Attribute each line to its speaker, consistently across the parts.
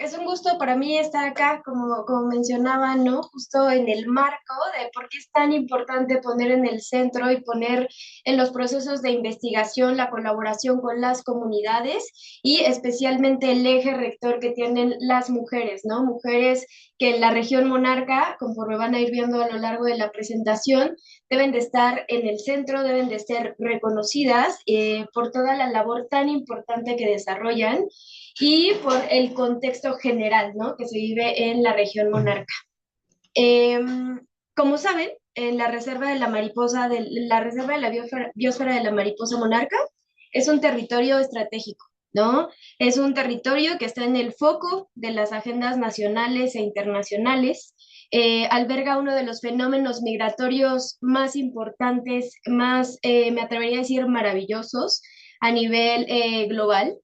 Speaker 1: Es un gusto para mí estar acá, como mencionaba, ¿no? Justo en el marco de por qué es tan importante poner en el centro y poner en los procesos de investigación la colaboración con las comunidades y especialmente el eje rector que tienen las mujeres, ¿no? Mujeres que en la región Monarca, conforme van a ir viendo a lo largo de la presentación, deben de estar en el centro, deben de ser reconocidas por toda la labor tan importante que desarrollan y por el contexto general, ¿no? Que se vive en la región Monarca. Eh, Como saben, en la reserva de la mariposa, de la reserva de la biosfera de la mariposa monarca, es un territorio estratégico, ¿no? Es un territorio que está en el foco de las agendas nacionales e internacionales. Alberga uno de los fenómenos migratorios más importantes, más, me atrevería a decir, maravillosos a nivel global.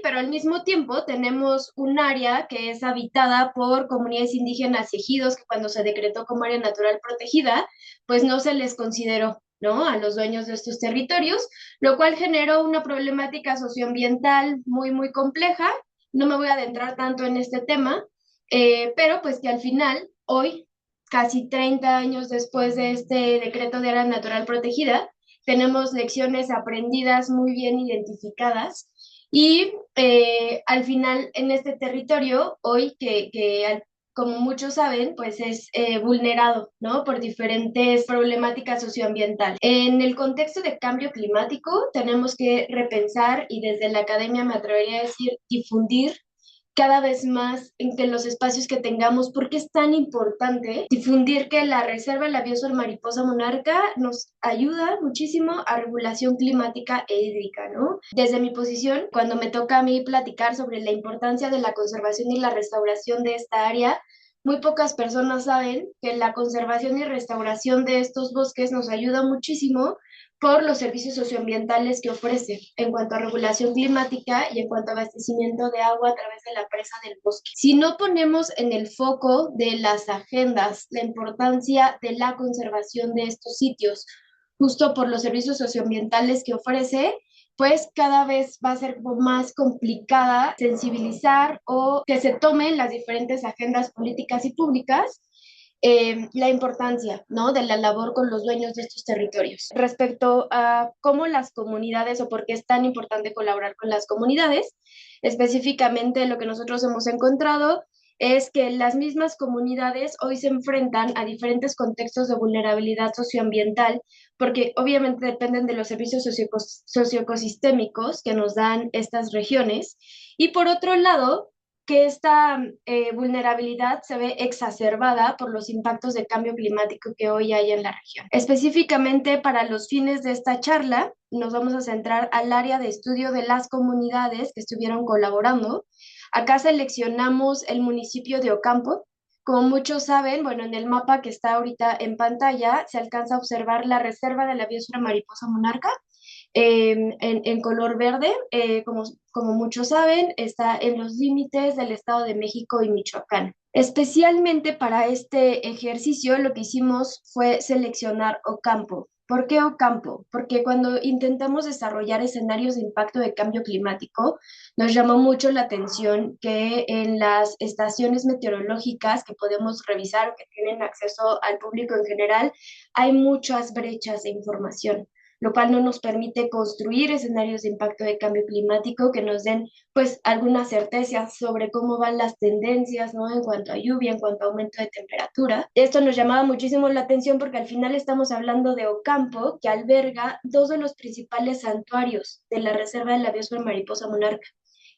Speaker 1: Pero al mismo tiempo tenemos un área que es habitada por comunidades indígenas y ejidos que cuando se decretó como área natural protegida, pues no se les consideró, ¿no? A los dueños de estos territorios, lo cual generó una problemática socioambiental muy, muy compleja. No me voy a adentrar tanto en este tema, pero pues que al final, hoy, casi 30 años después de este decreto de área natural protegida, tenemos lecciones aprendidas muy bien identificadas al final, en este territorio, hoy como muchos saben, pues es vulnerado, ¿no? Por diferentes problemáticas socioambientales. En el contexto de cambio climático, tenemos que repensar y desde la academia me atrevería a decir, difundir cada vez más en que los espacios que tengamos, porque es tan importante difundir que la Reserva de la Biosfera Mariposa Monarca nos ayuda muchísimo a regulación climática e hídrica, ¿no? Desde mi posición, cuando me toca a mí platicar sobre la importancia de la conservación y la restauración de esta área, muy pocas personas saben que la conservación y restauración de estos bosques nos ayuda muchísimo por los servicios socioambientales que ofrece en cuanto a regulación climática y en cuanto a abastecimiento de agua a través de la presa del bosque. Si no ponemos en el foco de las agendas la importancia de la conservación de estos sitios, justo por los servicios socioambientales que ofrece, pues cada vez va a ser más complicada sensibilizar o que se tomen las diferentes agendas políticas y públicas la importancia, ¿no? De la labor con los dueños de estos territorios. Respecto a cómo las comunidades o por qué es tan importante colaborar con las comunidades, específicamente lo que nosotros hemos encontrado es que las mismas comunidades hoy se enfrentan a diferentes contextos de vulnerabilidad socioambiental, porque obviamente dependen de los servicios socioecosistémicos que nos dan estas regiones. Y por otro lado, que esta vulnerabilidad se ve exacerbada por los impactos de cambio climático que hoy hay en la región. Específicamente para los fines de esta charla, nos vamos a centrar al área de estudio de las comunidades que estuvieron colaborando. Acá seleccionamos el municipio de Ocampo. Como muchos saben, bueno, en el mapa que está ahorita en pantalla se alcanza a observar la reserva de la biosfera mariposa monarca en color verde, como muchos saben, está en los límites del Estado de México y Michoacán. Especialmente para este ejercicio lo que hicimos fue seleccionar Ocampo. ¿Por qué Ocampo? Porque cuando intentamos desarrollar escenarios de impacto de cambio climático, nos llamó mucho la atención que en las estaciones meteorológicas que podemos revisar o que tienen acceso al público en general, hay muchas brechas de información, lo cual no nos permite construir escenarios de impacto de cambio climático que nos den pues alguna certeza sobre cómo van las tendencias, ¿no? En cuanto a lluvia, en cuanto a aumento de temperatura. Esto nos llamaba muchísimo la atención porque al final estamos hablando de Ocampo, que alberga dos de los principales santuarios de la Reserva de la Biosfera Mariposa Monarca,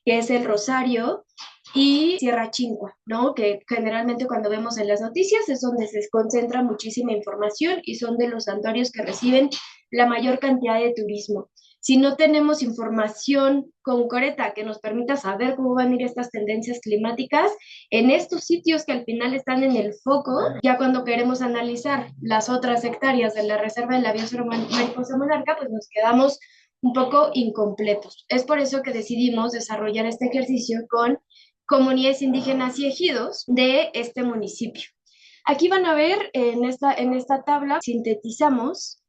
Speaker 1: que es el Rosario y Sierra Chincua, ¿no? Que generalmente cuando vemos en las noticias es donde se concentra muchísima información y son de los santuarios que reciben la mayor cantidad de turismo. Si no tenemos información concreta que nos permita saber cómo van a ir estas tendencias climáticas en estos sitios que al final están en el foco, ya cuando queremos analizar las otras hectáreas de la reserva de la biosfera mariposa monarca, pues nos quedamos un poco incompletos. Es por eso que decidimos desarrollar este ejercicio con comunidades indígenas y ejidos de este municipio. Aquí van a ver en esta tabla, sintetizamos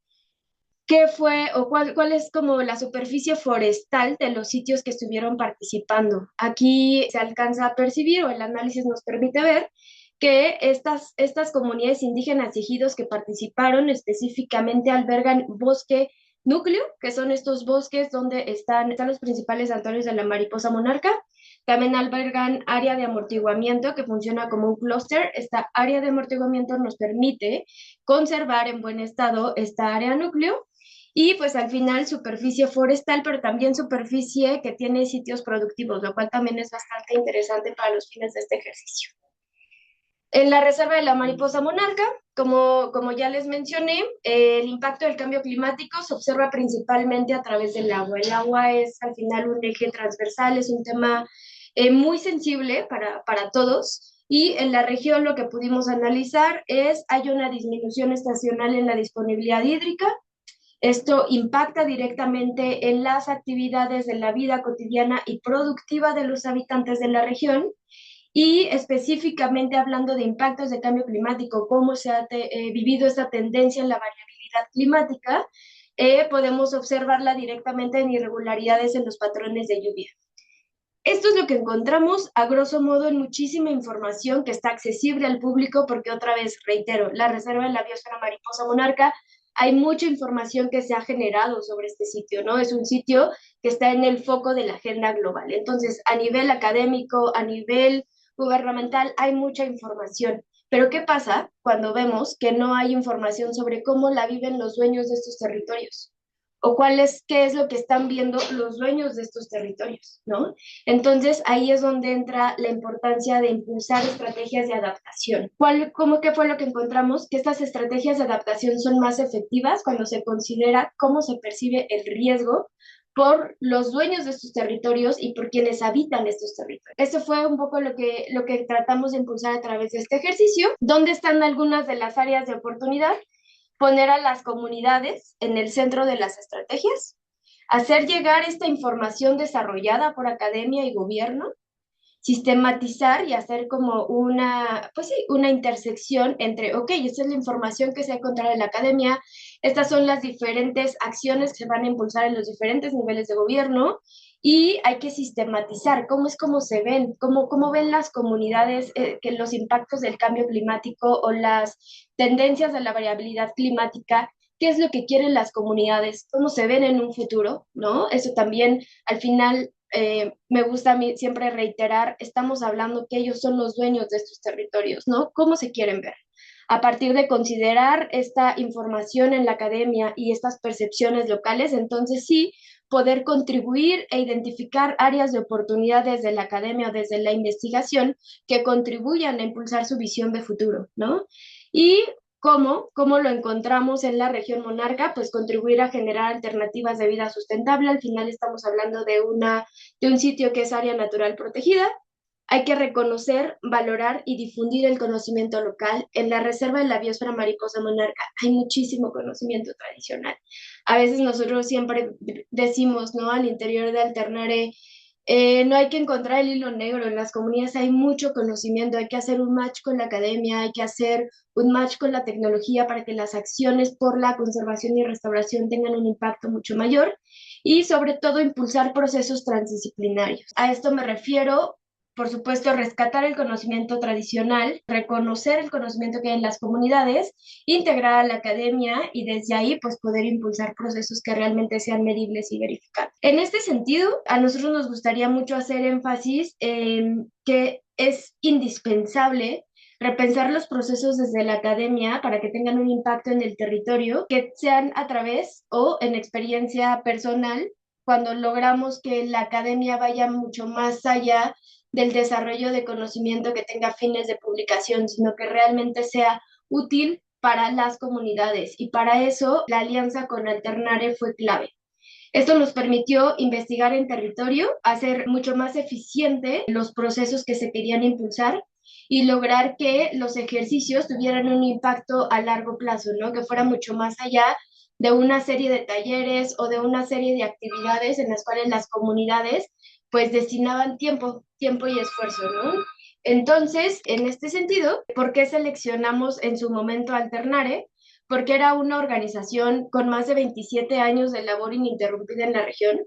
Speaker 1: qué fue o cuál es como la superficie forestal de los sitios que estuvieron participando. Aquí se alcanza a percibir o el análisis nos permite ver que estas comunidades indígenas y ejidos que participaron específicamente albergan bosque núcleo, que son estos bosques donde están los principales santuarios de la mariposa monarca. También albergan área de amortiguamiento que funciona como un clúster. Esta área de amortiguamiento nos permite conservar en buen estado esta área núcleo y pues al final superficie forestal, pero también superficie que tiene sitios productivos, lo cual también es bastante interesante para los fines de este ejercicio. En la reserva de la mariposa monarca, como ya les mencioné, el impacto del cambio climático se observa principalmente a través del agua. El agua es al final un eje transversal, es un tema muy sensible para todos. Y en la región lo que pudimos analizar es hay una disminución estacional en la disponibilidad hídrica. Esto impacta directamente en las actividades de la vida cotidiana y productiva de los habitantes de la región y específicamente hablando de impactos de cambio climático, cómo se ha vivido esta tendencia en la variabilidad climática, podemos observarla directamente en irregularidades en los patrones de lluvia. Esto es lo que encontramos a grosso modo en muchísima información que está accesible al público porque otra vez, reitero, la Reserva de la Biosfera Mariposa Monarca, hay mucha información que se ha generado sobre este sitio, ¿no? Es un sitio que está en el foco de la agenda global. Entonces, a nivel académico, a nivel gubernamental, hay mucha información. Pero ¿qué pasa cuando vemos que no hay información sobre cómo la viven los dueños de estos territorios? O qué es lo que están viendo los dueños de estos territorios, ¿no? Entonces, ahí es donde entra la importancia de impulsar estrategias de adaptación. ¿Qué fue lo que encontramos? Que estas estrategias de adaptación son más efectivas cuando se considera cómo se percibe el riesgo por los dueños de estos territorios y por quienes habitan estos territorios. Eso fue un poco lo que tratamos de impulsar a través de este ejercicio. ¿Dónde están algunas de las áreas de oportunidad? Poner a las comunidades en el centro de las estrategias, hacer llegar esta información desarrollada por academia y gobierno, sistematizar y hacer como pues sí, una intersección entre, ok, esta es la información que se ha encontrado en la academia, estas son las diferentes acciones que se van a impulsar en los diferentes niveles de gobierno y hay que sistematizar cómo se ven, cómo ven las comunidades que los impactos del cambio climático o las tendencias de la variabilidad climática, qué es lo que quieren las comunidades, cómo se ven en un futuro, ¿no? Eso también al final me gusta a mí siempre reiterar, estamos hablando que ellos son los dueños de estos territorios, ¿no? ¿Cómo se quieren ver? A partir de considerar esta información en la academia y estas percepciones locales, entonces sí, poder contribuir e identificar áreas de oportunidad desde la academia o desde la investigación que contribuyan a impulsar su visión de futuro, ¿no? Y ¿cómo lo encontramos en la región monarca? Pues contribuir a generar alternativas de vida sustentable. Al final estamos hablando de un sitio que es área natural protegida. Hay que reconocer, valorar y difundir el conocimiento local. En la Reserva de la Biosfera Mariposa Monarca hay muchísimo conocimiento tradicional. A veces nosotros siempre decimos, ¿no? Al interior de Alternare, no hay que encontrar el hilo negro. En las comunidades hay mucho conocimiento, hay que hacer un match con la academia, hay que hacer un match con la tecnología para que las acciones por la conservación y restauración tengan un impacto mucho mayor y sobre todo impulsar procesos transdisciplinarios. A esto me refiero, por supuesto, rescatar el conocimiento tradicional, reconocer el conocimiento que hay en las comunidades, integrar a la academia y desde ahí pues poder impulsar procesos que realmente sean medibles y verificables. En este sentido, a nosotros nos gustaría mucho hacer énfasis en que es indispensable repensar los procesos desde la academia para que tengan un impacto en el territorio, que sean a través o en experiencia personal, cuando logramos que la academia vaya mucho más allá del desarrollo de conocimiento que tenga fines de publicación, sino que realmente sea útil para las comunidades. Y para eso la alianza con Alternare fue clave. Esto nos permitió investigar en territorio, hacer mucho más eficiente los procesos que se querían impulsar y lograr que los ejercicios tuvieran un impacto a largo plazo, ¿no? Que fuera mucho más allá de una serie de talleres o de una serie de actividades en las cuales las comunidades pues destinaban tiempo y esfuerzo, ¿no? Entonces, en este sentido, ¿por qué seleccionamos en su momento Alternare? porque era una organización con más de 27 años de labor ininterrumpida en la región.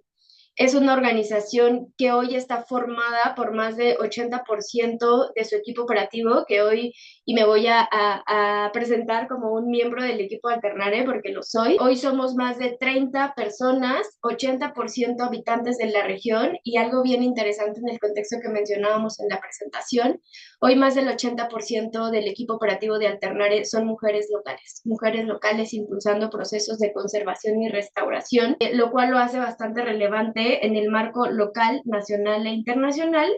Speaker 1: Es una organización que hoy está formada por más de 80% de su equipo operativo, que hoy, y me voy a presentar como un miembro del equipo Alternare, porque lo soy. Hoy somos más de 30 personas, 80% habitantes de la región, y algo bien interesante en el contexto que mencionábamos en la presentación, hoy más del 80% del equipo operativo de Alternare son mujeres locales impulsando procesos de conservación y restauración, lo cual lo hace bastante relevante en el marco local, nacional e internacional.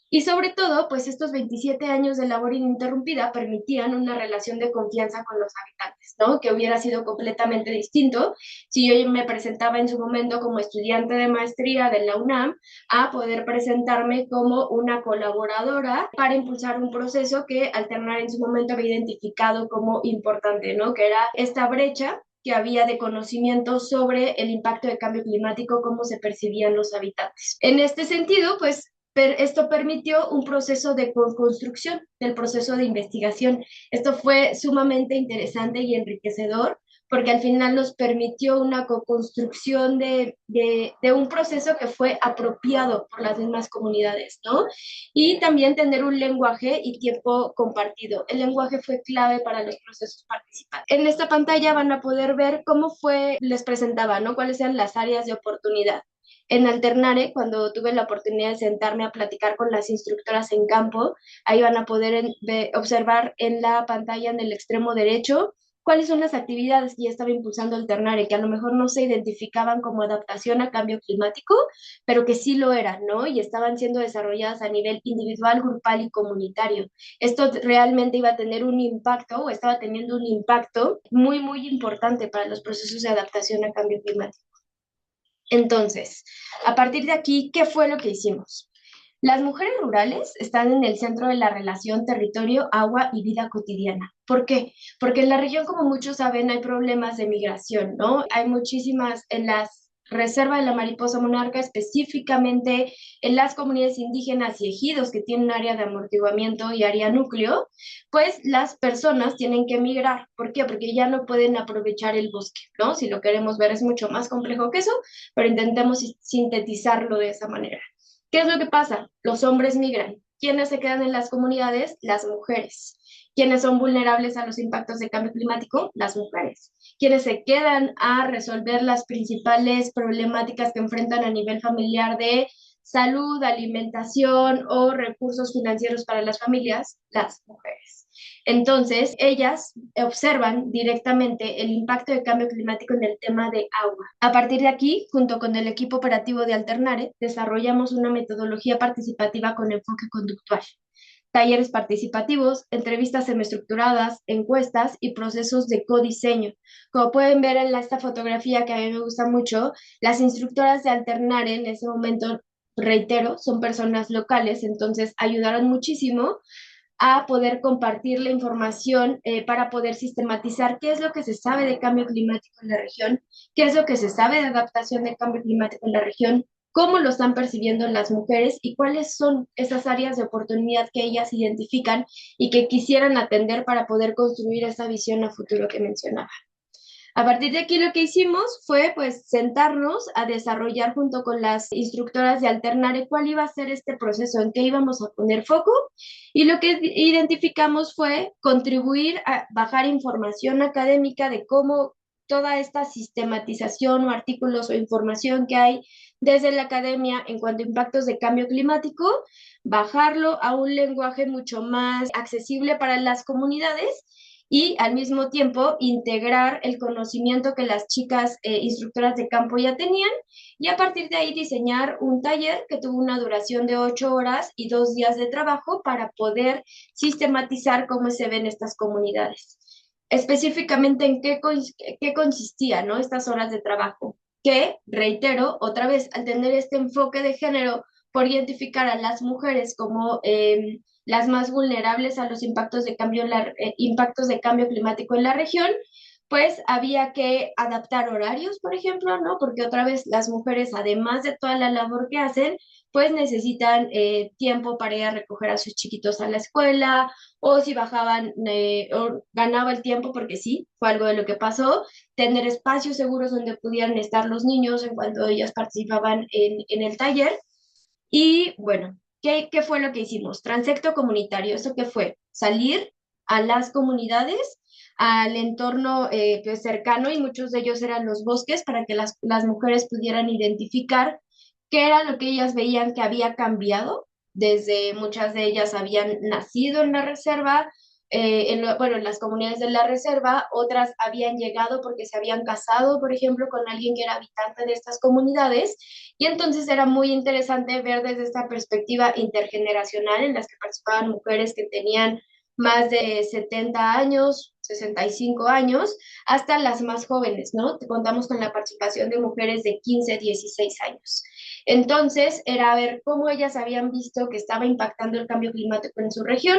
Speaker 1: Y sobre todo, pues estos 27 años de labor ininterrumpida permitían una relación de confianza con los habitantes, ¿no? Que hubiera sido completamente distinto si yo me presentaba en su momento como estudiante de maestría de la UNAM a poder presentarme como una colaboradora para impulsar un proceso que Alternar en su momento había identificado como importante, ¿no? Que era esta brecha que había de conocimiento sobre el impacto del cambio climático, cómo se percibían los habitantes. En este sentido, pues esto permitió un proceso de construcción del proceso de investigación. Esto fue sumamente interesante y enriquecedor porque al final nos permitió una co-construcción de un proceso que fue apropiado por las mismas comunidades, ¿no? Y también tener un lenguaje y tiempo compartido. El lenguaje fue clave para los procesos participativos. En esta pantalla van a poder ver cómo fue, les presentaba, ¿no? Cuáles eran las áreas de oportunidad. En Alternare, cuando tuve la oportunidad de sentarme a platicar con las instructoras en campo, ahí van a poder observar en la pantalla en el extremo derecho cuáles son las actividades que ya estaba impulsando Alternare, que a lo mejor no se identificaban como adaptación a cambio climático, pero que sí lo eran, ¿no? Y estaban siendo desarrolladas a nivel individual, grupal y comunitario. Esto realmente iba a tener un impacto, o estaba teniendo un impacto muy, muy importante para los procesos de adaptación a cambio climático. Entonces, a partir de aquí, ¿qué fue lo que hicimos? Las mujeres rurales están en el centro de la relación territorio, agua y vida cotidiana. ¿Por qué? Porque en la región, como muchos saben, hay problemas de migración, ¿no? Hay muchísimas en las reservas de la mariposa monarca, específicamente en las comunidades indígenas y ejidos que tienen área de amortiguamiento y área núcleo, pues las personas tienen que migrar. ¿Por qué? Porque ya no pueden aprovechar el bosque, ¿no? Si lo queremos ver es mucho más complejo que eso, pero intentemos sintetizarlo de esa manera. ¿Qué es lo que pasa? Los hombres migran. ¿Quiénes se quedan en las comunidades? Las mujeres. ¿Quiénes son vulnerables a los impactos del cambio climático? Las mujeres. ¿Quiénes se quedan a resolver las principales problemáticas que enfrentan a nivel familiar de salud, alimentación o recursos financieros para las familias? Las mujeres. Entonces, ellas observan directamente el impacto del cambio climático en el tema de agua. A partir de aquí, junto con el equipo operativo de Alternare, desarrollamos una metodología participativa con enfoque conductual. Talleres participativos, entrevistas semiestructuradas, encuestas y procesos de codiseño. Como pueden ver en esta fotografía que a mí me gusta mucho, las instructoras de Alternare en ese momento, reitero, son personas locales, entonces ayudaron muchísimo a poder compartir la información para poder sistematizar qué es lo que se sabe de cambio climático en la región, qué es lo que se sabe de adaptación de cambio climático en la región, cómo lo están percibiendo las mujeres y cuáles son esas áreas de oportunidad que ellas identifican y que quisieran atender para poder construir esa visión a futuro que mencionaba. A partir de aquí lo que hicimos fue pues sentarnos a desarrollar junto con las instructoras de Alternare cuál iba a ser este proceso, en qué íbamos a poner foco y lo que identificamos fue contribuir a bajar información académica de cómo toda esta sistematización o artículos o información que hay desde la academia en cuanto a impactos de cambio climático, bajarlo a un lenguaje mucho más accesible para las comunidades y al mismo tiempo integrar el conocimiento que las chicas instructoras de campo ya tenían y a partir de ahí diseñar un taller que tuvo una duración de 8 horas y 2 días de trabajo para poder sistematizar cómo se ven estas comunidades. Específicamente en qué consistía, ¿no? Estas horas de trabajo, que, reitero, otra vez, al tener este enfoque de género por identificar a las mujeres como las más vulnerables a los impactos de cambio climático en la región, pues había que adaptar horarios, por ejemplo, ¿no? Porque otra vez las mujeres, además de toda la labor que hacen, pues necesitan tiempo para ir a recoger a sus chiquitos a la escuela, o si bajaban, o ganaba el tiempo, porque sí, fue algo de lo que pasó, tener espacios seguros donde pudieran estar los niños en cuanto ellas participaban en el taller. Y bueno, ¿qué fue lo que hicimos? Transecto comunitario, ¿eso qué fue? Salir a las comunidades, al entorno pues, cercano, y muchos de ellos eran los bosques, para que las mujeres pudieran identificar qué era lo que ellas veían que había cambiado. Desde muchas de ellas habían nacido en la reserva, bueno, en las comunidades de la reserva, otras habían llegado porque se habían casado, por ejemplo, con alguien que era habitante de estas comunidades, y entonces era muy interesante ver desde esta perspectiva intergeneracional en las que participaban mujeres que tenían más de 70 años, 65 años, hasta las más jóvenes, ¿no? Contamos con la participación de mujeres de 15, 16 años. Entonces, era ver cómo ellas habían visto que estaba impactando el cambio climático en su región.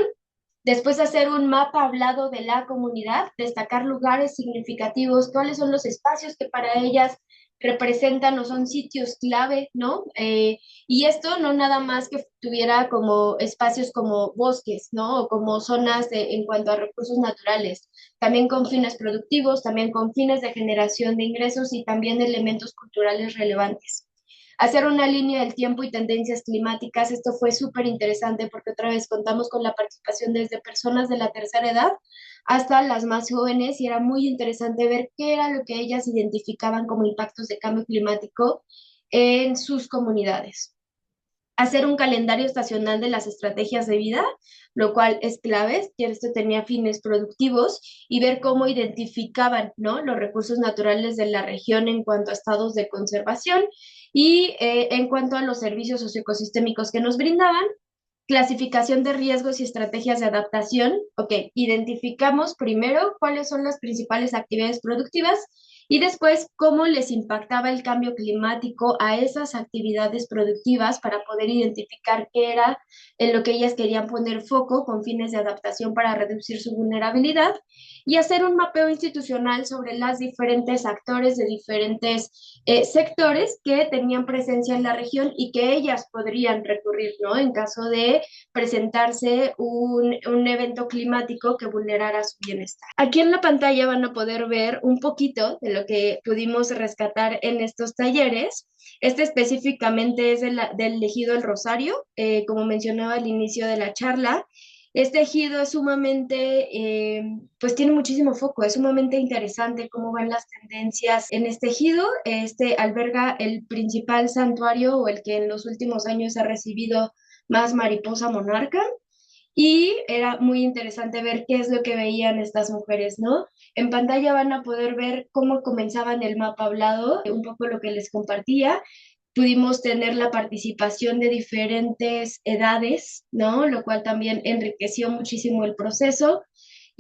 Speaker 1: Después, hacer un mapa hablado de la comunidad, destacar lugares significativos, cuáles son los espacios que para ellas representan o son sitios clave, ¿no? Y esto no nada más que tuviera como espacios como bosques, ¿no? O como zonas en cuanto a recursos naturales, también con fines productivos, también con fines de generación de ingresos y también de elementos culturales relevantes. Hacer una línea del tiempo y tendencias climáticas, esto fue súper interesante porque otra vez contamos con la participación desde personas de la tercera edad hasta las más jóvenes, y era muy interesante ver qué era lo que ellas identificaban como impactos de cambio climático en sus comunidades. Hacer un calendario estacional de las estrategias de vida, lo cual es clave, que esto tenía fines productivos, y ver cómo identificaban, ¿no?, los recursos naturales de la región en cuanto a estados de conservación y en cuanto a los servicios socioecosistémicos que nos brindaban. Clasificación de riesgos y estrategias de adaptación. Ok, identificamos primero cuáles son las principales actividades productivas y después cómo les impactaba el cambio climático a esas actividades productivas, para poder identificar qué era en lo que ellas querían poner foco con fines de adaptación para reducir su vulnerabilidad, y hacer un mapeo institucional sobre las diferentes actores de diferentes sectores que tenían presencia en la región y que ellas podrían recurrir, ¿no? En caso de presentarse un evento climático que vulnerara su bienestar. Aquí en la pantalla van a poder ver un poquito de lo que pudimos rescatar en estos talleres. Este específicamente es del ejido El Rosario, como mencionaba al inicio de la charla. Este ejido es sumamente, pues tiene muchísimo foco, es sumamente interesante cómo van las tendencias en este ejido. Este alberga el principal santuario, o el que en los últimos años ha recibido más mariposa monarca, y era muy interesante ver qué es lo que veían estas mujeres, ¿no? En pantalla van a poder ver cómo comenzaban el mapa hablado, un poco lo que les compartía. Pudimos tener la participación de diferentes edades, ¿no? Lo cual también enriqueció muchísimo el proceso.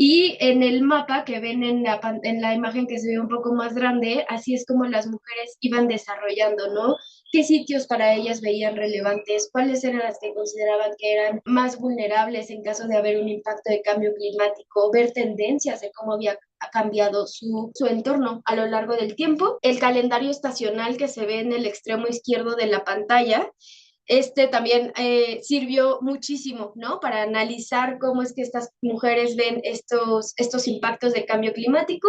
Speaker 1: Y en el mapa que ven en la imagen que se ve un poco más grande, así es como las mujeres iban desarrollando, ¿no? ¿Qué sitios para ellas veían relevantes? ¿Cuáles eran las que consideraban que eran más vulnerables en caso de haber un impacto de cambio climático? Ver tendencias de cómo había cambiado su entorno a lo largo del tiempo. El calendario estacional que se ve en el extremo izquierdo de la pantalla, este también sirvió muchísimo, ¿no? Para analizar cómo es que estas mujeres ven estos impactos de cambio climático.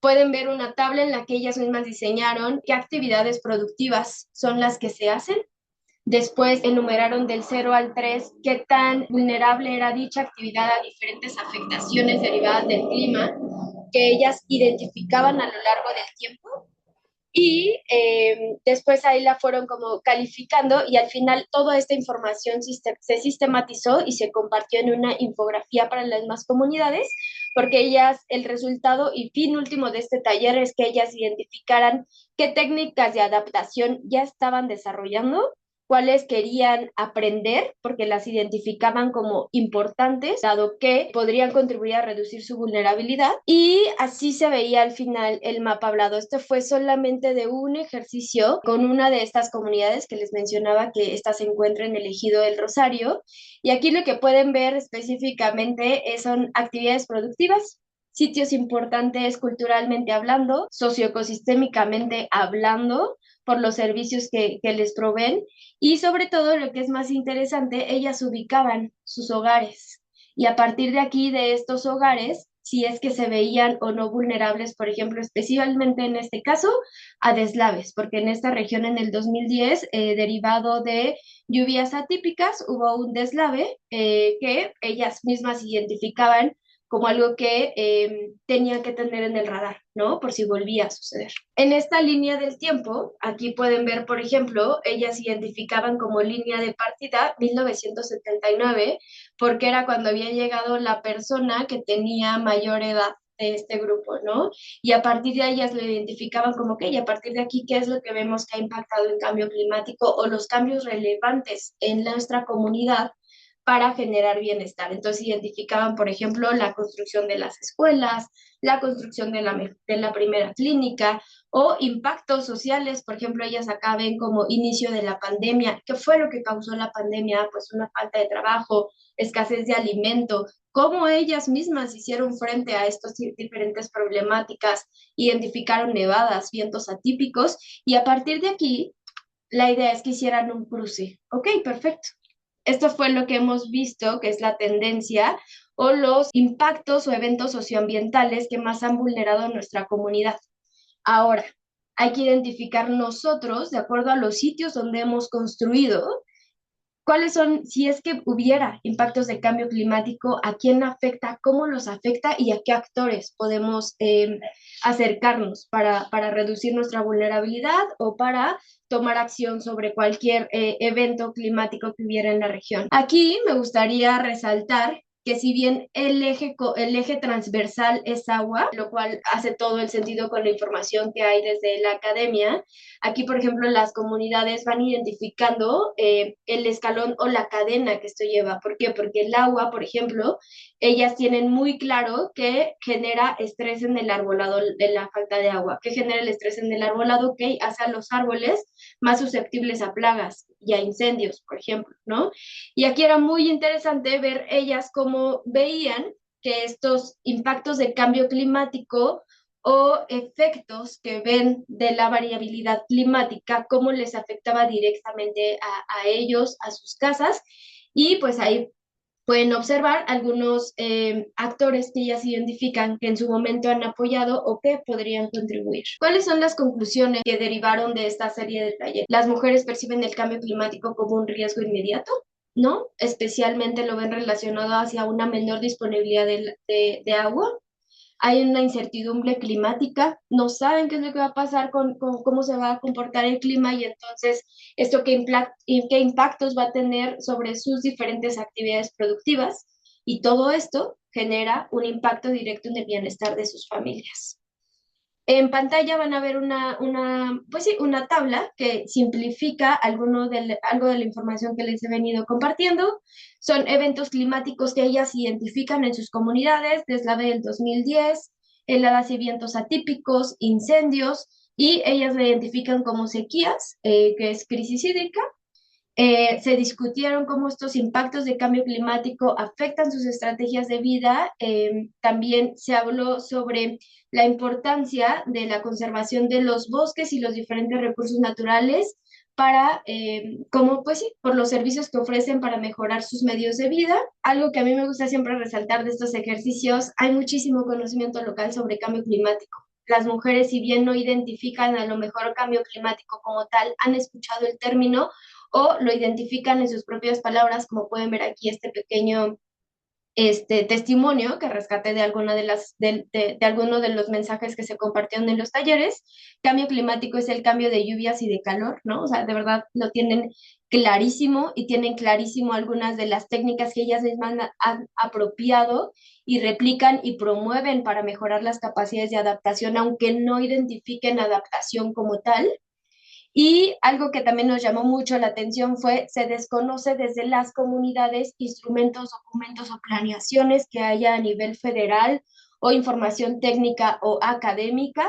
Speaker 1: Pueden ver una tabla en la que ellas mismas diseñaron qué actividades productivas son las que se hacen. Después enumeraron del 0 al 3 qué tan vulnerable era dicha actividad a diferentes afectaciones derivadas del clima que ellas identificaban a lo largo del tiempo, y después ahí la fueron como calificando, y al final toda esta información se sistematizó y se compartió en una infografía para las demás comunidades, porque ellas, el resultado y fin último de este taller es que ellas identificaran qué técnicas de adaptación ya estaban desarrollando, cuáles querían aprender porque las identificaban como importantes, dado que podrían contribuir a reducir su vulnerabilidad, y así se veía al final el mapa hablado. Este fue solamente de un ejercicio con una de estas comunidades que les mencionaba, que esta se encuentra en el ejido del Rosario, y aquí lo que pueden ver específicamente son actividades productivas. sitios importantes culturalmente hablando, socioecosistémicamente hablando, por los servicios que les proveen y sobre todo lo que es más interesante, ellas ubicaban sus hogares y a partir de aquí, de estos hogares, si es que se veían o no vulnerables, por ejemplo, especialmente en este caso, a deslaves, porque en esta región en el 2010, derivado de lluvias atípicas, hubo un deslave que ellas mismas identificaban como algo que tenían que tener en el radar, ¿no? Por si volvía a suceder. En esta línea del tiempo, aquí pueden ver, por ejemplo, ellas identificaban como línea de partida 1979, porque era cuando había llegado la persona que tenía mayor edad de este grupo, ¿no? Y a partir de ahí ellas lo identificaban como que, y a partir de aquí, ¿qué es lo que vemos que ha impactado el cambio climático o los cambios relevantes en nuestra comunidad para generar bienestar? Entonces identificaban, por ejemplo, la construcción de las escuelas, la construcción de la primera clínica o impactos sociales, por ejemplo, ellas acá ven como inicio de la pandemia. ¿Qué fue lo que causó la pandemia? Pues una falta de trabajo, escasez de alimento, cómo ellas mismas hicieron frente a estas diferentes problemáticas, identificaron nevadas, vientos atípicos y a partir de aquí la idea es que hicieran un cruce. Ok, perfecto. Esto fue lo que hemos visto, que es la tendencia o los impactos o eventos socioambientales que más han vulnerado a nuestra comunidad. Ahora, hay que identificar nosotros, de acuerdo a los sitios donde hemos construido, cuáles son, si es que hubiera impactos de cambio climático, a quién afecta, cómo los afecta y a qué actores podemos acercarnos para reducir nuestra vulnerabilidad o para tomar acción sobre cualquier evento climático que hubiera en la región. Aquí me gustaría resaltar que si bien el eje transversal es agua, lo cual hace todo el sentido con la información que hay desde la academia, aquí, por ejemplo, las comunidades van identificando el escalón o la cadena que esto lleva. ¿Por qué? Porque el agua, por ejemplo, ellas tienen muy claro que genera estrés en el arbolado, de la falta de agua. ¿Qué genera el estrés en el arbolado? Que hace a los árboles más susceptibles a plagas y a incendios, por ejemplo, ¿no? Y aquí era muy interesante ver ellas cómo veían que estos impactos de cambio climático o efectos que ven de la variabilidad climática, cómo les afectaba directamente a ellos, a sus casas, y pues ahí pueden observar algunos actores que ellas identifican que en su momento han apoyado o que podrían contribuir. ¿Cuáles son las conclusiones que derivaron de esta serie de talleres? Las mujeres perciben el cambio climático como un riesgo inmediato, ¿no? Especialmente lo ven relacionado hacia una menor disponibilidad de agua. Hay una incertidumbre climática, no saben qué es lo que va a pasar con cómo se va a comportar el clima y entonces esto qué impactos va a tener sobre sus diferentes actividades productivas y todo esto genera un impacto directo en el bienestar de sus familias. En pantalla van a ver pues sí, una tabla que simplifica algo de la información que les he venido compartiendo. Son eventos climáticos que ellas identifican en sus comunidades, deslave del 2010, heladas y vientos atípicos, incendios, y ellas la identifican como sequías, que es crisis hídrica. Se discutieron cómo estos impactos de cambio climático afectan sus estrategias de vida. También se habló sobre la importancia de la conservación de los bosques y los diferentes recursos naturales para, como pues sí, por los servicios que ofrecen para mejorar sus medios de vida. Algo que a mí me gusta siempre resaltar de estos ejercicios, hay muchísimo conocimiento local sobre cambio climático. Las mujeres, si bien no identifican a lo mejor cambio climático como tal, han escuchado el término o lo identifican en sus propias palabras, como pueden ver aquí este pequeño testimonio que rescaté de alguna de alguno de los mensajes que se compartieron en los talleres. Cambio climático es el cambio de lluvias y de calor, ¿no? O sea, de verdad lo tienen clarísimo y tienen clarísimo algunas de las técnicas que ellas mismas han apropiado y replican y promueven para mejorar las capacidades de adaptación, aunque no identifiquen adaptación como tal. Y algo que también nos llamó mucho la atención fue, se desconoce desde las comunidades instrumentos, documentos o planeaciones que haya a nivel federal o información técnica o académica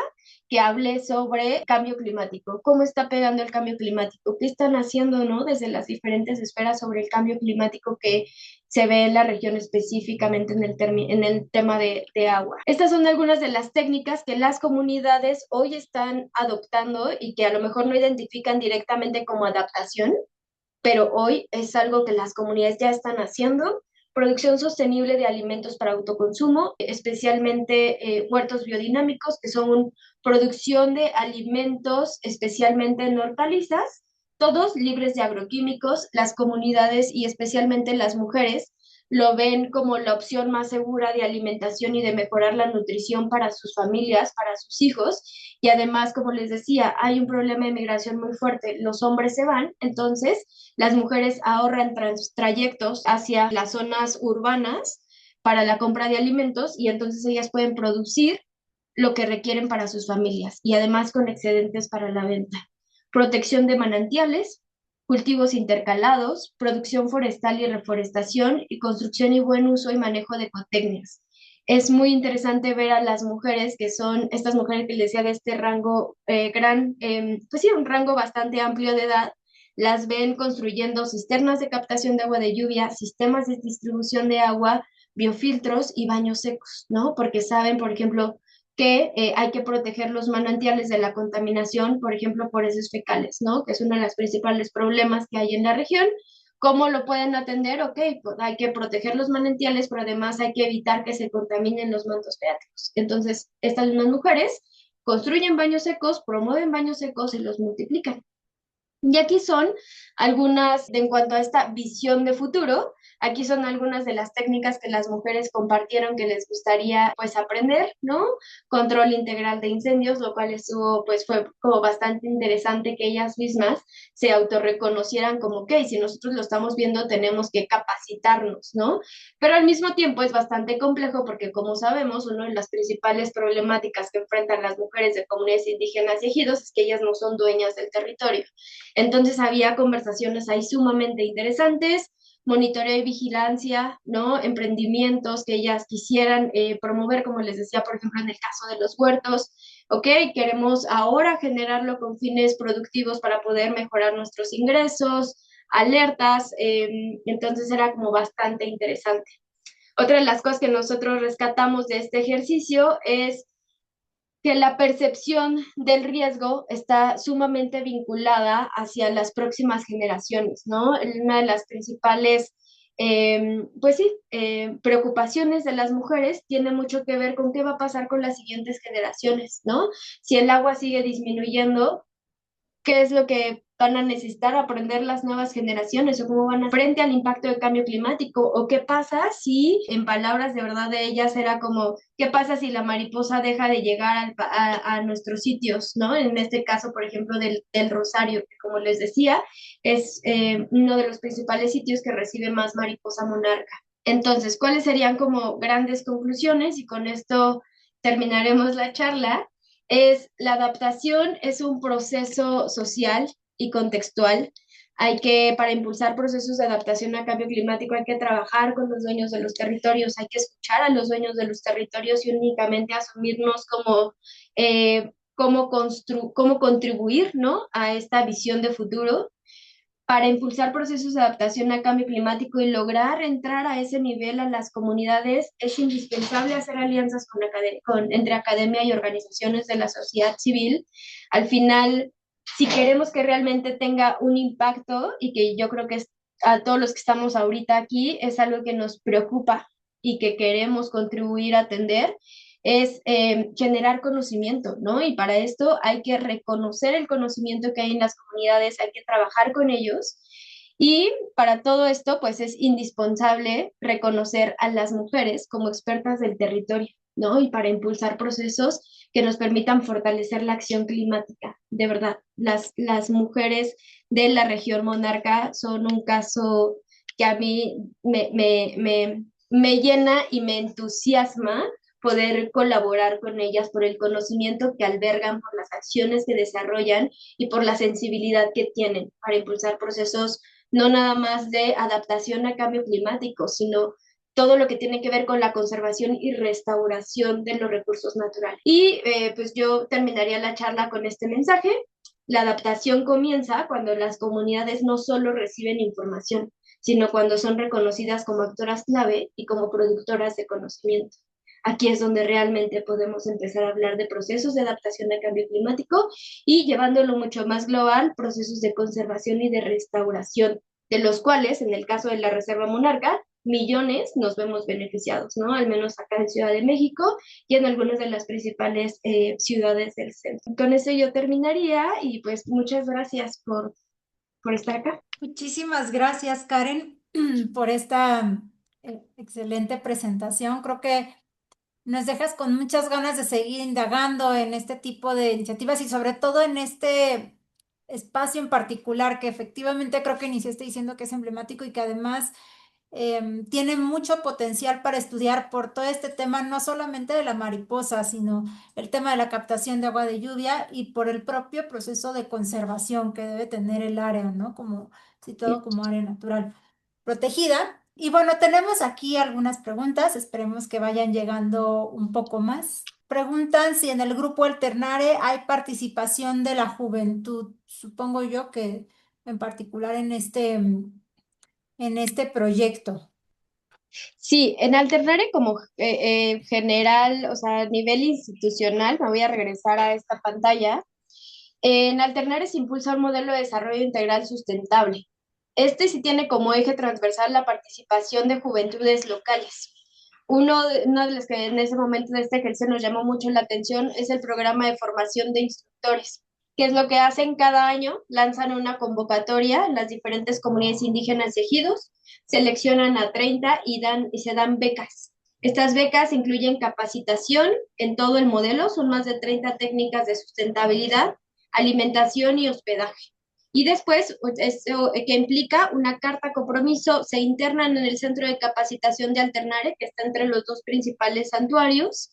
Speaker 1: que hable sobre cambio climático, cómo está pegando el cambio climático, qué están haciendo, ¿no? Desde las diferentes esferas sobre el cambio climático que se ve en la región específicamente en el tema de agua. Estas son algunas de las técnicas que las comunidades hoy están adoptando y que a lo mejor no identifican directamente como adaptación, pero hoy es algo que las comunidades ya están haciendo. Producción sostenible de alimentos para autoconsumo, especialmente huertos biodinámicos, que son producción de alimentos, especialmente en hortalizas, todos libres de agroquímicos. Las comunidades y especialmente las mujeres lo ven como la opción más segura de alimentación y de mejorar la nutrición para sus familias, para sus hijos. Y además, como les decía, hay un problema de migración muy fuerte. Los hombres se van, entonces las mujeres ahorran trayectos hacia las zonas urbanas para la compra de alimentos y entonces ellas pueden producir lo que requieren para sus familias y además con excedentes para la venta. Protección de manantiales, cultivos intercalados, producción forestal y reforestación y construcción y buen uso y manejo de ecotecnias. Es muy interesante ver a las mujeres que son estas mujeres que les decía de este rango pues sí, un rango bastante amplio de edad, las ven construyendo cisternas de captación de agua de lluvia, sistemas de distribución de agua, biofiltros y baños secos, ¿no? Porque saben, por ejemplo, que hay que proteger los manantiales de la contaminación, por ejemplo, por heces fecales, ¿no? Que es uno de los principales problemas que hay en la región. ¿Cómo lo pueden atender? Ok, pues hay que proteger los manantiales, pero además hay que evitar que se contaminen los mantos freáticos. Entonces, estas mismas mujeres construyen baños secos, promueven baños secos y los multiplican. Y aquí son algunas, en cuanto a esta visión de futuro, aquí son algunas de las técnicas que las mujeres compartieron que les gustaría pues aprender, ¿no? Control integral de incendios, lo cual estuvo pues fue como bastante interesante que ellas mismas se autorreconocieran como que si nosotros lo estamos viendo tenemos que capacitarnos, ¿no? Pero al mismo tiempo es bastante complejo porque como sabemos, una de las principales problemáticas que enfrentan las mujeres de comunidades indígenas y ejidos es que ellas no son dueñas del territorio. Entonces había conversaciones ahí sumamente interesantes, monitoreo y vigilancia, ¿no? Emprendimientos que ellas quisieran promover, como les decía, por ejemplo, en el caso de los huertos, ok, queremos ahora generarlo con fines productivos para poder mejorar nuestros ingresos, alertas, entonces era como bastante interesante. Otra de las cosas que nosotros rescatamos de este ejercicio es que la percepción del riesgo está sumamente vinculada hacia las próximas generaciones, ¿no? Una de las principales, pues sí, preocupaciones de las mujeres tiene mucho que ver con qué va a pasar con las siguientes generaciones, ¿no? Si el agua sigue disminuyendo, qué es lo que van a necesitar aprender las nuevas generaciones o cómo van a frente al impacto del cambio climático o qué pasa si, en palabras de verdad de ellas, era como, ¿qué pasa si la mariposa deja de llegar a nuestros sitios, ¿no? En este caso, por ejemplo, del Rosario, que como les decía, es uno de los principales sitios que recibe más mariposa monarca. Entonces, ¿cuáles serían como grandes conclusiones? Y con esto terminaremos la charla es la adaptación es un proceso social y contextual. Para impulsar procesos de adaptación a cambio climático, hay que trabajar con los dueños de los territorios, hay que escuchar a los dueños de los territorios y únicamente asumirnos como cómo contribuir, ¿no? A esta visión de futuro para impulsar procesos de adaptación al cambio climático y lograr entrar a ese nivel a las comunidades, es indispensable hacer alianzas entre academia y organizaciones de la sociedad civil. Al final, si queremos que realmente tenga un impacto y que yo creo que es, a todos los que estamos ahorita aquí es algo que nos preocupa y que queremos contribuir a atender, es generar conocimiento, ¿no? Y para esto hay que reconocer el conocimiento que hay en las comunidades, hay que trabajar con ellos. Y para todo esto, pues es indispensable reconocer a las mujeres como expertas del territorio, ¿no? Y para impulsar procesos que nos permitan fortalecer la acción climática. De verdad, las mujeres de la región monarca son un caso que a mí me llena y me entusiasma poder colaborar con ellas por el conocimiento que albergan, por las acciones que desarrollan y por la sensibilidad que tienen para impulsar procesos no nada más de adaptación a cambio climático, sino todo lo que tiene que ver con la conservación y restauración de los recursos naturales. Y pues yo terminaría la charla con este mensaje. La adaptación comienza cuando las comunidades no solo reciben información, sino cuando son reconocidas como actoras clave y como productoras de conocimiento. Aquí es donde realmente podemos empezar a hablar de procesos de adaptación al cambio climático y llevándolo mucho más global, procesos de conservación y de restauración, de los cuales, en el caso de la Reserva Monarca, millones nos vemos beneficiados, ¿no? Al menos acá en Ciudad de México y en algunas de las principales ciudades del centro. Con eso yo terminaría y pues muchas gracias por estar acá.
Speaker 2: Muchísimas gracias, Karen, por esta excelente presentación. Creo que nos dejas con muchas ganas de seguir indagando en este tipo de iniciativas y sobre todo en este espacio en particular que efectivamente creo que iniciaste diciendo que es emblemático y que además tiene mucho potencial para estudiar por todo este tema, no solamente de la mariposa, sino el tema de la captación de agua de lluvia y por el propio proceso de conservación que debe tener el área, ¿no? Como situado como área natural protegida. Y bueno, tenemos aquí algunas preguntas, esperemos que vayan llegando un poco más. Preguntan si en el grupo Alternare hay participación de la juventud. Supongo yo que en particular en este proyecto.
Speaker 1: Sí, en Alternare como general, o sea, a nivel institucional, me voy a regresar a esta pantalla. En Alternare se impulsa un modelo de desarrollo integral sustentable. Este sí tiene como eje transversal la participación de juventudes locales. Uno de los que en ese momento de este ejercicio nos llamó mucho la atención es el programa de formación de instructores, que es lo que hacen cada año, lanzan una convocatoria en las diferentes comunidades indígenas y ejidos, seleccionan a 30 y se dan becas. Estas becas incluyen capacitación en todo el modelo, son más de 30 técnicas de sustentabilidad, alimentación y hospedaje. Y después, eso que implica una carta compromiso, se internan en el centro de capacitación de Alternare, que está entre los dos principales santuarios,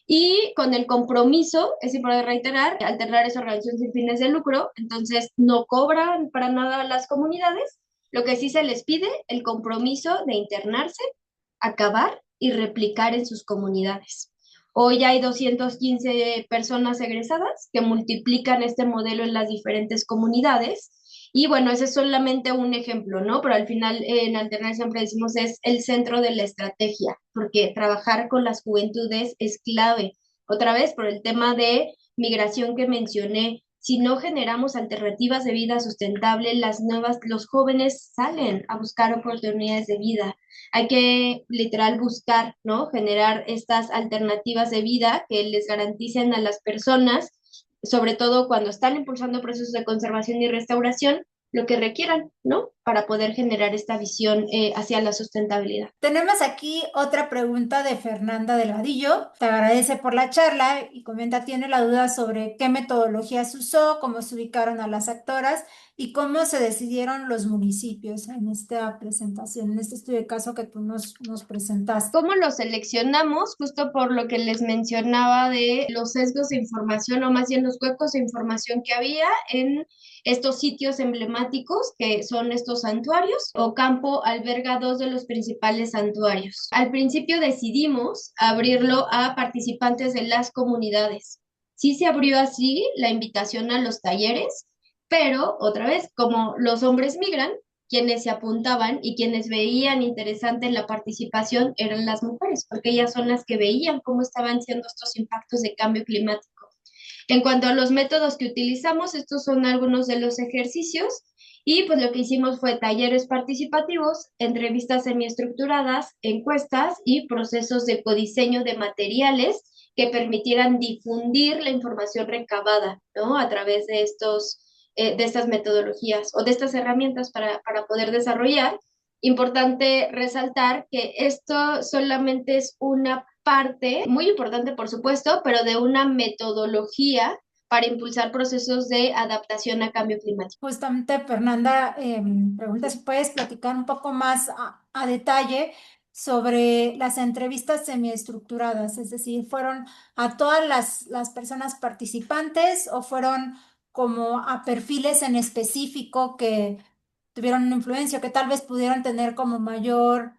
Speaker 1: y con el compromiso, es importante reiterar, Alternare es organización sin fines de lucro, entonces no cobran para nada a las comunidades, lo que sí se les pide, el compromiso de internarse, acabar y replicar en sus comunidades. Hoy ya hay 215 personas egresadas que multiplican este modelo en las diferentes comunidades. Y bueno, ese es solamente un ejemplo, ¿no? Pero al final en Alterna siempre decimos es el centro de la estrategia, porque trabajar con las juventudes es clave. Otra vez, por el tema de migración que mencioné, si no generamos alternativas de vida sustentable, los jóvenes salen a buscar oportunidades de vida. Hay que literal buscar, ¿no? Generar estas alternativas de vida que les garanticen a las personas, sobre todo cuando están impulsando procesos de conservación y restauración, lo que requieran, ¿no? Para poder generar esta visión hacia la sustentabilidad.
Speaker 2: Tenemos aquí otra pregunta de Fernanda Delgadillo. Te agradece por la charla y comenta, tiene la duda sobre qué metodologías usó, cómo se ubicaron a las actoras y cómo se decidieron los municipios en esta presentación, en este estudio de caso que tú nos presentaste.
Speaker 1: ¿Cómo lo seleccionamos? Justo por lo que les mencionaba de los sesgos de información o más bien los huecos de información que había en estos sitios emblemáticos que son estos santuarios. Ocampo alberga dos de los principales santuarios. Al principio decidimos abrirlo a participantes de las comunidades. Sí se abrió así la invitación a los talleres, pero otra vez, como los hombres migran, quienes se apuntaban y quienes veían interesante la participación eran las mujeres, porque ellas son las que veían cómo estaban siendo estos impactos de cambio climático. En cuanto a los métodos que utilizamos, estos son algunos de los ejercicios y pues lo que hicimos fue talleres participativos, entrevistas semiestructuradas, encuestas y procesos de codiseño de materiales que permitieran difundir la información recabada, ¿no? A través de estas metodologías o de estas herramientas para poder desarrollar. Importante resaltar que esto solamente es una parte, muy importante por supuesto, pero de una metodología para impulsar procesos de adaptación a cambio climático.
Speaker 2: Justamente, Fernanda, pregunta si puedes platicar un poco más a detalle sobre las entrevistas semiestructuradas, es decir, ¿fueron a todas las personas participantes o fueron como a perfiles en específico que tuvieron una influencia, que tal vez pudieran tener como mayor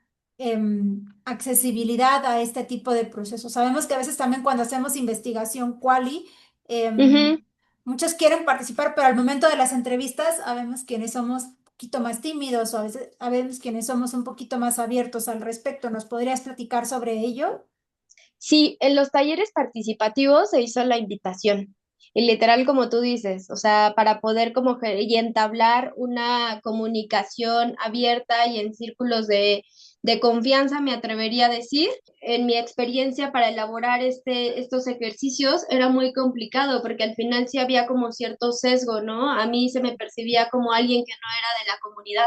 Speaker 2: accesibilidad a este tipo de procesos. Sabemos que a veces también cuando hacemos investigación quali,
Speaker 1: Ujú.
Speaker 2: muchos quieren participar, pero al momento de las entrevistas, sabemos quienes somos un poquito más tímidos o a veces sabemos quienes somos un poquito más abiertos al respecto. ¿Nos podrías platicar sobre ello?
Speaker 1: Sí, en los talleres participativos se hizo la invitación. Y literal, como tú dices, o sea, para poder como y entablar una comunicación abierta y en círculos de confianza, me atrevería a decir, en mi experiencia para elaborar estos ejercicios era muy complicado porque al final sí había como cierto sesgo, ¿no? A mí se me percibía como alguien que no era de la comunidad.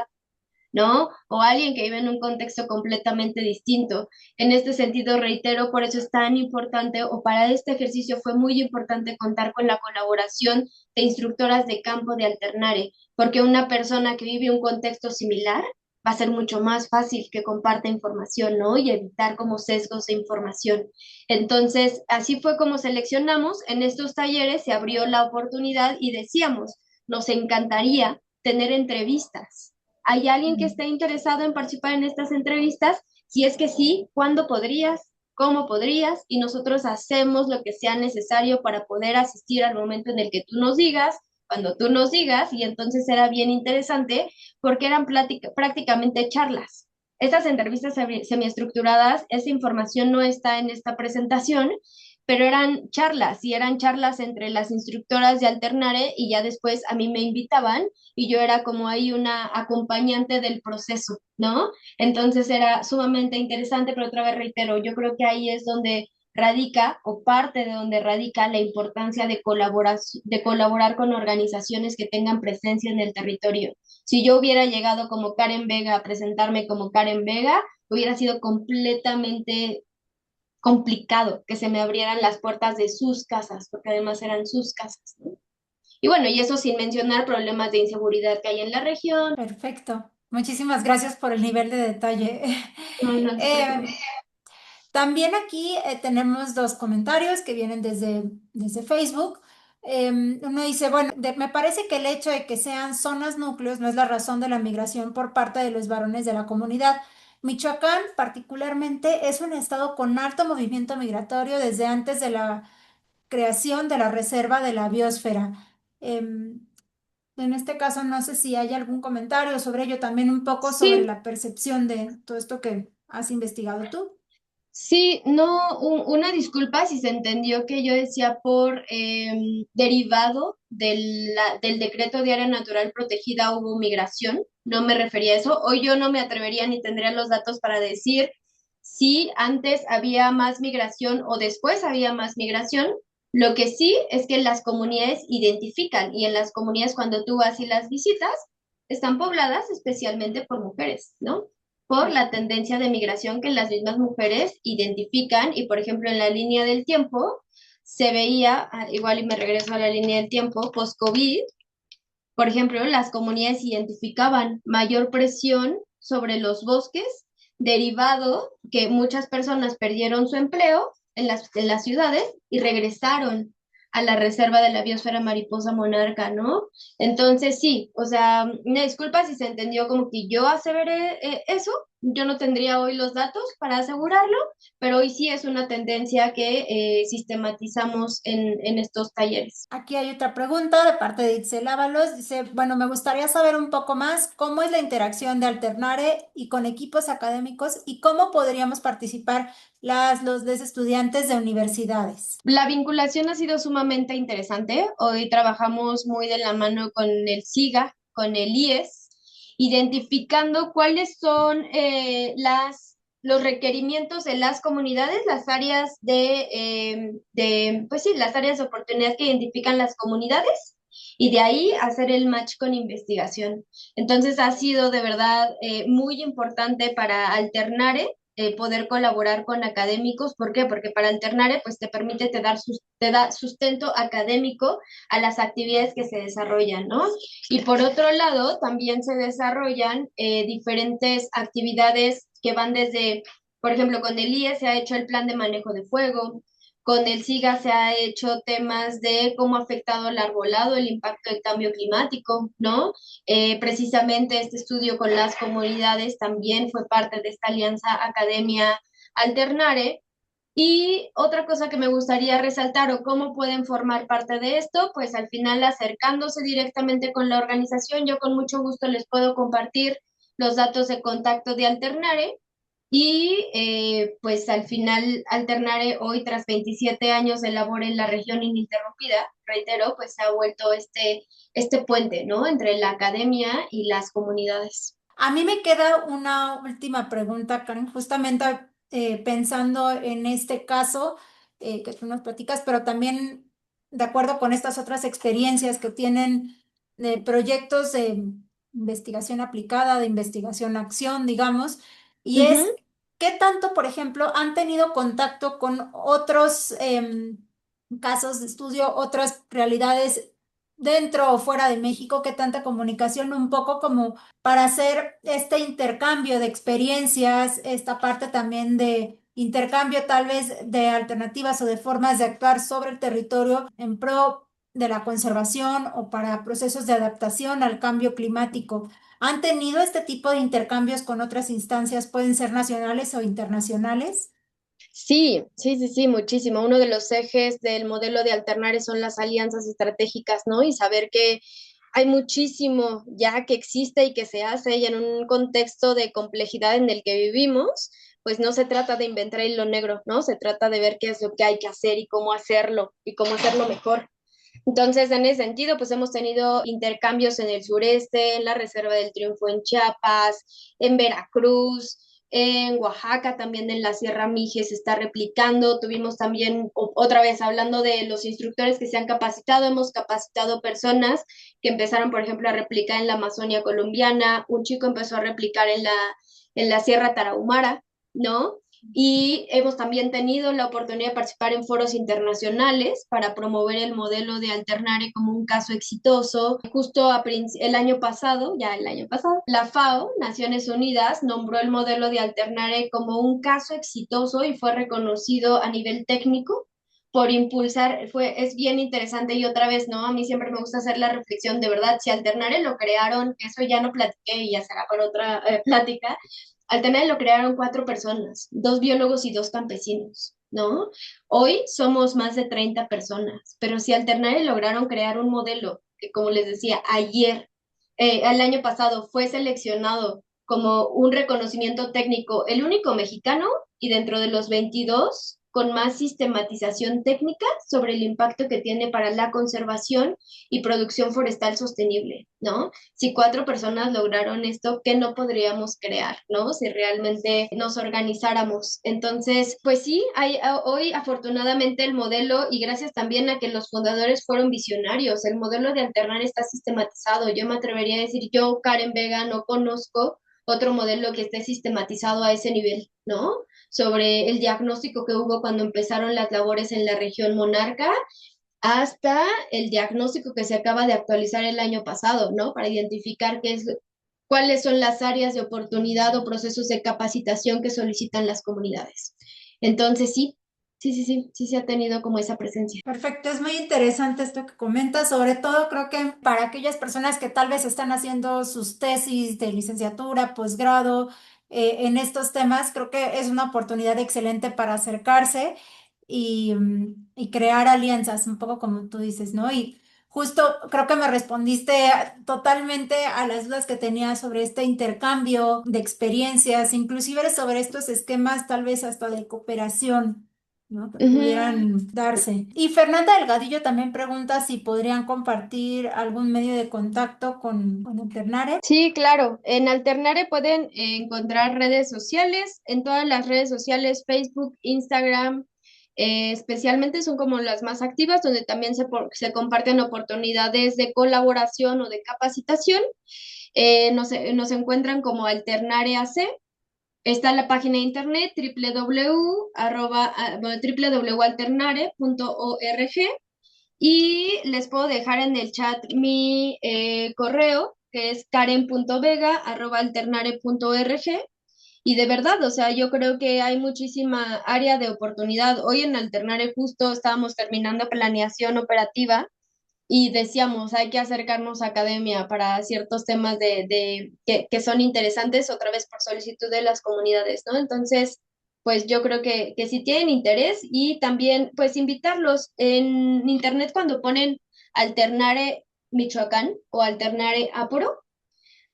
Speaker 1: ¿No? O alguien que vive en un contexto completamente distinto. En este sentido, reitero, por eso es tan importante, o para este ejercicio fue muy importante contar con la colaboración de instructoras de campo de Alternare, porque una persona que vive un contexto similar va a ser mucho más fácil que comparta información, ¿no? Y evitar como sesgos de información. Entonces, así fue como seleccionamos. En estos talleres se abrió la oportunidad y decíamos, nos encantaría tener entrevistas. ¿Hay alguien que esté interesado en participar en estas entrevistas? Si es que sí, ¿cuándo podrías? ¿Cómo podrías? Y nosotros hacemos lo que sea necesario para poder asistir al momento en el que tú nos digas, cuando tú nos digas, y entonces era bien interesante porque eran prácticamente charlas. Estas entrevistas semiestructuradas, esa información no está en esta presentación, pero eran charlas y eran charlas entre las instructoras de Alternare y ya después a mí me invitaban y yo era como ahí una acompañante del proceso, ¿no? Entonces era sumamente interesante, pero otra vez reitero, yo creo que ahí es donde radica o parte de donde radica la importancia de colaborar con organizaciones que tengan presencia en el territorio. Si yo hubiera llegado como Karen Vega a presentarme como Karen Vega, hubiera sido completamente complicado que se me abrieran las puertas de sus casas, porque además eran sus casas, ¿no? Y bueno, y eso sin mencionar problemas de inseguridad que hay en la región.
Speaker 2: Perfecto. Muchísimas gracias por el nivel de detalle.
Speaker 1: No, no se preocupe.
Speaker 2: Eh, También aquí tenemos dos comentarios que vienen desde Facebook. Uno dice, bueno, me parece que el hecho de que sean zonas núcleos no es la razón de la migración por parte de los varones de la comunidad. Michoacán, particularmente, es un estado con alto movimiento migratorio desde antes de la creación de la reserva de la biosfera. Em, en este caso, no sé si hay algún comentario sobre ello, también un poco sobre
Speaker 1: Sí,
Speaker 2: la percepción de todo esto que has investigado tú.
Speaker 1: sí, no, una disculpa si se entendió que yo decía por derivado del decreto de área natural protegida hubo migración, no me refería a eso. Hoy yo no me atrevería ni tendría los datos para decir si antes había más migración o después había más migración. Lo que sí es que las comunidades identifican y en las comunidades cuando tú vas y las visitas están pobladas especialmente por mujeres, ¿no? Por la tendencia de migración que las mismas mujeres identifican y, por ejemplo, en la línea del tiempo se veía, igual y me regreso a la línea del tiempo, post-COVID, por ejemplo, las comunidades identificaban mayor presión sobre los bosques derivado que muchas personas perdieron su empleo en las ciudades y regresaron a la reserva de la biosfera mariposa monarca, ¿no? Entonces sí, o sea, una disculpa si se entendió como que yo aseveré eso, yo no tendría hoy los datos para asegurarlo, pero hoy sí es una tendencia que sistematizamos en estos talleres.
Speaker 2: Aquí hay otra pregunta de parte de Itzel Ábalos. Dice, bueno, me gustaría saber un poco más cómo es la interacción de Alternare y con equipos académicos y cómo podríamos participar los estudiantes de universidades.
Speaker 1: La vinculación ha sido sumamente interesante. Hoy trabajamos muy de la mano con el SIGA, con el IES, identificando cuáles son los requerimientos de las comunidades, las áreas pues sí, las áreas de oportunidad que identifican las comunidades y de ahí hacer el match con investigación. Entonces ha sido de verdad muy importante para Alternare poder colaborar con académicos. ¿Por qué? Porque para Alternare pues te permite, te da sustento académico a las actividades que se desarrollan, ¿no? Y por otro lado, también se desarrollan diferentes actividades que van desde, por ejemplo, con el IE se ha hecho el plan de manejo de fuego, Con el SIGA se ha hecho temas de cómo ha afectado el arbolado, el impacto del cambio climático, ¿no? Precisamente este estudio con las comunidades también fue parte de esta alianza Academia Alternare. Y otra cosa que me gustaría resaltar o cómo pueden formar parte de esto, pues al final acercándose directamente con la organización, yo con mucho gusto les puedo compartir los datos de contacto de Alternare y pues al final Alternare hoy tras 27 años de labor en la región ininterrumpida, reitero, pues se ha vuelto este puente, ¿no? Entre la academia y las comunidades.
Speaker 2: A mí me queda una última pregunta, Karen, justamente pensando en este caso que tú nos platicas, pero también de acuerdo con estas otras experiencias que tienen proyectos de investigación aplicada, de investigación-acción, digamos, y es
Speaker 1: Ujú.
Speaker 2: qué tanto, por ejemplo, han tenido contacto con otros casos de estudio, otras realidades dentro o fuera de México, qué tanta comunicación, un poco como para hacer este intercambio de experiencias, esta parte también de intercambio tal vez de alternativas o de formas de actuar sobre el territorio en pro de la conservación o para procesos de adaptación al cambio climático. ¿Han tenido este tipo de intercambios con otras instancias? Pueden ser nacionales o internacionales.
Speaker 1: Sí, sí, sí, sí, muchísimo. Uno de los ejes del modelo de Alternare son las alianzas estratégicas, ¿no? Y saber que hay muchísimo ya que existe y que se hace y en un contexto de complejidad en el que vivimos, pues no se trata de inventar hilo negro, ¿no? Se trata de ver qué es lo que hay que hacer y cómo hacerlo mejor. Entonces, en ese sentido, pues hemos tenido intercambios en el sureste, en la Reserva del Triunfo en Chiapas, en Veracruz, en Oaxaca, también en la Sierra Mije se está replicando. Tuvimos también, otra vez hablando de los instructores que se han capacitado, hemos capacitado personas que empezaron, por ejemplo, a replicar en la Amazonia colombiana, un chico empezó a replicar en la Sierra Tarahumara, ¿no? Y hemos también tenido la oportunidad de participar en foros internacionales para promover el modelo de Alternare como un caso exitoso. Justo el año pasado, ya el año pasado, la FAO, Naciones Unidas, nombró el modelo de Alternare como un caso exitoso y fue reconocido a nivel técnico por impulsar, es bien interesante y otra vez, ¿no? A mí siempre me gusta hacer la reflexión de verdad, si Alternare lo crearon, eso ya no platiqué y ya será para otra plática, Alternate lo crearon 4 personas, 2 biólogos y 2 campesinos, ¿no? Hoy somos más de 30 personas, pero si Alternate lograron crear un modelo que, como les decía, el año pasado, fue seleccionado como un reconocimiento técnico, el único mexicano y dentro de los 22 con más sistematización técnica sobre el impacto que tiene para la conservación y producción forestal sostenible, ¿no? Si 4 personas lograron esto, ¿qué no podríamos crear, ¿no? Si realmente nos organizáramos. Entonces, pues sí, hoy afortunadamente el modelo, y gracias también a que los fundadores fueron visionarios, el modelo de Alternar está sistematizado. Yo me atrevería a decir, yo, Karen Vega, no conozco otro modelo que esté sistematizado a ese nivel, ¿no? Sobre el diagnóstico que hubo cuando empezaron las labores en la región Monarca hasta el diagnóstico que se acaba de actualizar el año pasado, ¿no? Para identificar cuáles son las áreas de oportunidad o procesos de capacitación que solicitan las comunidades. Entonces, sí, sí, sí, sí, sí se ha tenido como esa presencia.
Speaker 2: Perfecto, es muy interesante esto que comentas, sobre todo creo que para aquellas personas que tal vez están haciendo sus tesis de licenciatura, posgrado, en estos temas, creo que es una oportunidad excelente para acercarse y crear alianzas, un poco como tú dices, ¿no? Y justo creo que me respondiste totalmente a las dudas que tenía sobre este intercambio de experiencias, inclusive sobre estos esquemas tal vez hasta de cooperación, ¿no? Que
Speaker 1: Ujú.
Speaker 2: pudieran darse. Y Fernanda Delgadillo también pregunta si podrían compartir algún medio de contacto con Alternare.
Speaker 1: Sí, claro. En Alternare pueden encontrar redes sociales, en todas las redes sociales, Facebook, Instagram, especialmente son como las más activas, donde también se comparten oportunidades de colaboración o de capacitación. Nos encuentran como Alternare AC. Está la página de internet www.alternare.org y les puedo dejar en el chat mi correo, que es karen.vega@alternare.org y de verdad, o sea, yo creo que hay muchísima área de oportunidad. Hoy en Alternare justo estábamos terminando planeación operativa y decíamos, hay que acercarnos a academia para ciertos temas que son interesantes, otra vez por solicitud de las comunidades, ¿no? Entonces, pues yo creo que si tienen interés y también, pues invitarlos en internet cuando ponen Alternare Michoacán o Alternare Apuro,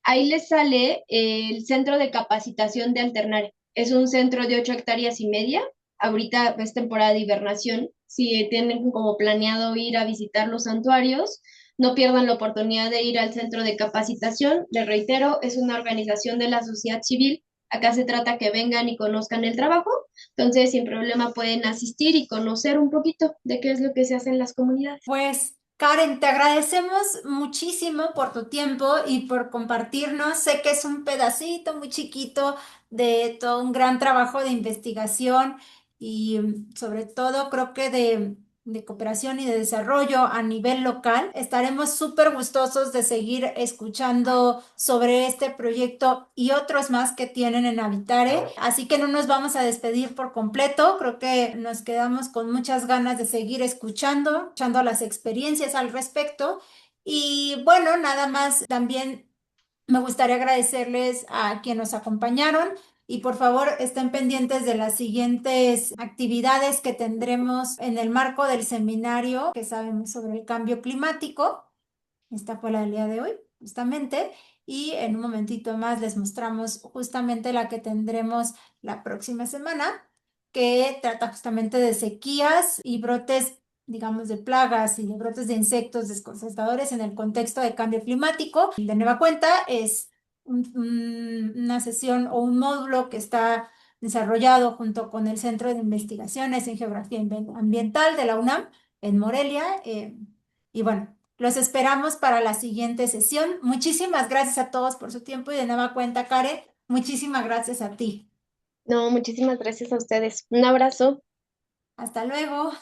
Speaker 1: ahí les sale el centro de capacitación de Alternare. Es un centro de 8,5 hectáreas. Ahorita es temporada de hibernación. Si tienen como planeado ir a visitar los santuarios, no pierdan la oportunidad de ir al centro de capacitación. Les reitero, es una organización de la sociedad civil. Acá se trata que vengan y conozcan el trabajo. Entonces, sin problema pueden asistir y conocer un poquito de qué es lo que se hace en las comunidades.
Speaker 2: Pues, Karen, te agradecemos muchísimo por tu tiempo y por compartirnos. Sé que es un pedacito muy chiquito de todo un gran trabajo de investigación y sobre todo creo que de cooperación y de desarrollo a nivel local. Estaremos súper gustosos de seguir escuchando sobre este proyecto y otros más que tienen en Habitare. Así que no nos vamos a despedir por completo. Creo que nos quedamos con muchas ganas de seguir escuchando las experiencias al respecto. Y bueno, nada más también me gustaría agradecerles a quienes nos acompañaron y por favor estén pendientes de las siguientes actividades que tendremos en el marco del seminario que sabemos sobre el cambio climático. Esta fue la del día de hoy, justamente. Y en un momentito más les mostramos justamente la que tendremos la próxima semana, que trata justamente de sequías y brotes, digamos, de plagas y de brotes de insectos desconcertadores en el contexto de cambio climático. Y de nueva cuenta es una sesión o un módulo que está desarrollado junto con el Centro de Investigaciones en Geografía Ambiental de la UNAM en Morelia. Y bueno, los esperamos para la siguiente sesión. Muchísimas gracias a todos por su tiempo y de nueva cuenta, Karen, muchísimas gracias a ti.
Speaker 1: No, muchísimas gracias a ustedes. Un abrazo.
Speaker 2: Hasta luego.